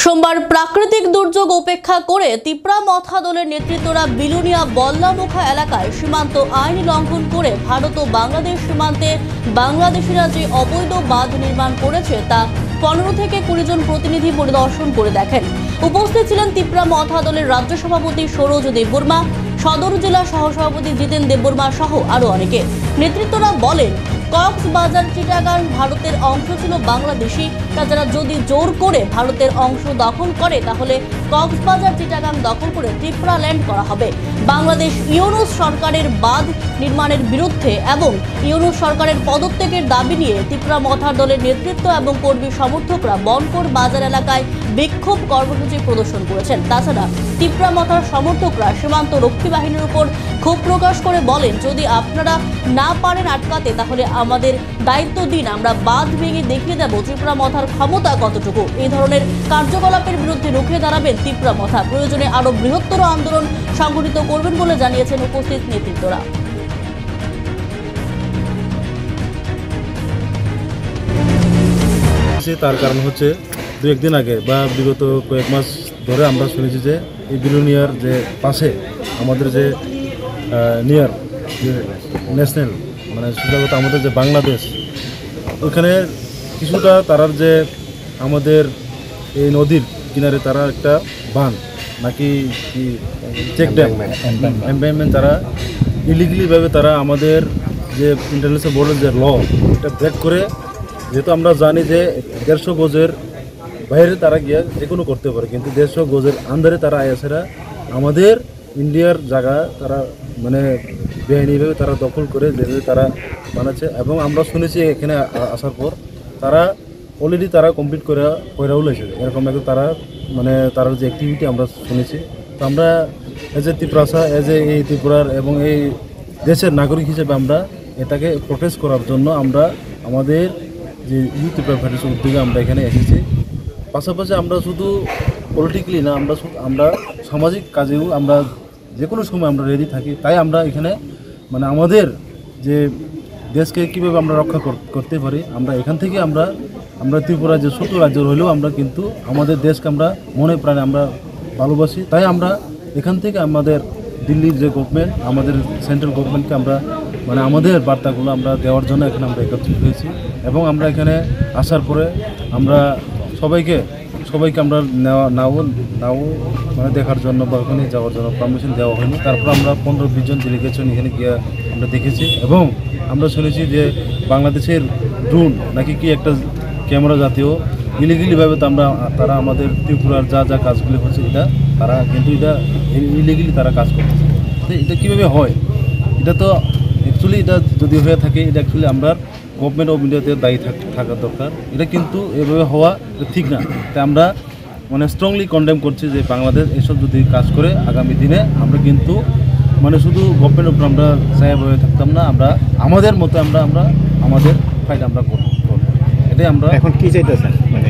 সোমবার প্রাকৃতিক দুর্যোগ উপেক্ষা করে তিপ্রা মথা দলের নেতৃত্বরা বিলুনিয়া বল্লামুখা এলাকায় সীমান্ত আইন লঙ্ঘন করে ভারত ও বাংলাদেশ সীমান্তে বাংলাদেশিরা যে অবৈধ বাঁধ নির্মাণ করেছে তা 15 থেকে 20 জন প্রতিনিধি পরিদর্শন করে দেখেন। উপস্থিত ছিলেন তিপ্রা মথা দলের রাজ্য সভাপতি সরোজ দেববর্মা, সদর জেলা সহসভাপতি জিতেন দেববর্মা সহ আরো অনেকে। নেতৃত্বরা বলেন, কক্সবাজার চিটাগাং ভারতের অংশ ছিল বাংলাদেশি, তাছাড়া যদি জোর করে ভারতের অংশ দখল করে তাহলে কক্সবাজার চিটাগাং দখল করে ত্রিপুরা ল্যান্ড করা হবে। বাংলাদেশ ইউনুস সরকারের বাঁধ নির্মাণের বিরুদ্ধে এবং ইউনুস সরকারের পদত্যাগের দাবি নিয়ে তিপ্রা মথার দলের নেতৃত্ব এবং কর্মী সমর্থকরা বনকর বাজার এলাকায় বিক্ষোভ কর্মসূচি প্রদর্শন করেছেন। তাছাড়া তিপ্রা মথার সমর্থকরা সীমান্ত রক্ষী বাহিনীর উপর ক্ষোভ প্রকাশ করে বলেন, যদি আপনারা না পারেন আটকাতে তাহলে আমাদের দায়িত্ব দিন, আমরা বাঁধ ভেঙে দেখিয়ে দেব ত্রিপুরা মথার ক্ষমতা কতটুকু। এই ধরনের কার্যকলাপের বিরুদ্ধে রুখে দাঁড়াবেন তিপ্রা মথা, প্রয়োজনে আরো বৃহত্তর আন্দোলন সংগঠিত করবেন বলে জানিয়েছেন উপস্থিত নেতৃত্বরা। তার কারণ হচ্ছে দু একদিন আগে বা বিগত কয়েক মাস ধরে আমরা শুনেছি যে এই বিলুনিয়ার যে পাশে আমাদের যে নিয়ার যে ন্যাশনাল মানে সুজাগত আমাদের যে বাংলাদেশ, ওখানে কিছুটা তারার যে আমাদের এই নদীর কিনারে তারা একটা বাঁধ নাকি কি চেক ড্যাম এমপ্যামেন্ট তারা ইলিগালিভাবে তারা আমাদের যে ইন্টারন্যাশনাল বোর্ডের যে ল এটা ব্রেক করে, যেহেতু আমরা জানি যে 150 গজের বাইরে তারা গিয়ে যে কোনো করতে পারে, কিন্তু 150 গজের আন্দারে তারা আয়াসেরা আমাদের ইন্ডিয়ার জায়গা তারা মানে বেআইনিভাবে তারা দখল করে যেভাবে তারা বানাচ্ছে। এবং আমরা শুনেছি এখানে আসার পর তারা অলরেডি তারা কমপ্লিট করেও লেছে এরকম একটা তারা মানে তার যে অ্যাক্টিভিটি আমরা শুনেছি। তো আমরা as a Tripurasa as a এই ত্রিপুরার এবং এই দেশের নাগরিক হিসেবে আমরা এটাকে প্রোটেস্ট করার জন্য আমরা আমাদের যে ইউথ ত্রিপুরা ফেডারেশন উদ্যোগে আমরা এখানে এসেছি। পাশাপাশি আমরা শুধু পলিটিক্যালি না, আমরা সামাজিক কাজেও আমরা যে কোনো সময় আমরা রেডি থাকি। তাই আমরা এখানে মানে আমাদের যে দেশকে কীভাবে আমরা রক্ষা করতে পারি, আমরা এখান থেকে আমরা ত্রিপুরা যে ছোট রাজ্য হলেও আমরা কিন্তু আমাদের দেশকে আমরা মনে প্রাণে আমরা ভালোবাসি। তাই আমরা এখান থেকে আমাদের দিল্লির যে গভর্নমেন্ট, আমাদের সেন্ট্রাল গভর্নমেন্টকে আমরা মানে আমাদের বার্তাগুলো আমরা দেওয়ার জন্য এখানে আমরা একত্রিত হয়েছি। এবং আমরা এখানে আসার পরে আমরা সবাইকে আমরা নাও মানে দেখার জন্য বা ওখানে যাওয়ার জন্য পারমিশন দেওয়া হয়নি। তারপর আমরা 15-20 জন ডেলিগেশন এখানে গিয়ে আমরা দেখেছি এবং আমরা শুনেছি যে বাংলাদেশের ড্রোন নাকি কি একটা ক্যামেরা জাতীয় ইলিগালিভাবে তারা আমাদের ত্রিপুরার যা কাজগুলি হচ্ছে তারা কিন্তু এটা ইলিগালি তারা কাজ করতেছে। তো এটা কীভাবে হয়, এটা তো অ্যাকচুয়ালি এটা যদি হয়ে থাকে এটা অ্যাকচুয়ালি আমরা গভর্নমেন্ট অফ ইন্ডিয়াতে দায়ী থাকা দরকার। এটা কিন্তু এভাবে হওয়া ঠিক না। তাই আমরা মানে স্ট্রংলি কন্ডেম করছি যে বাংলাদেশ এসব যদি কাজ করে আগামী দিনে আমরা কিন্তু মানে শুধু গভর্নমেন্টের উপর আমরা ছায়াভাবে থাকতাম না, আমরা আমাদের মতো আমরা আমাদের ফাইট আমরা করব। এটাই আমরা এখন কি চাইতেছেন মানে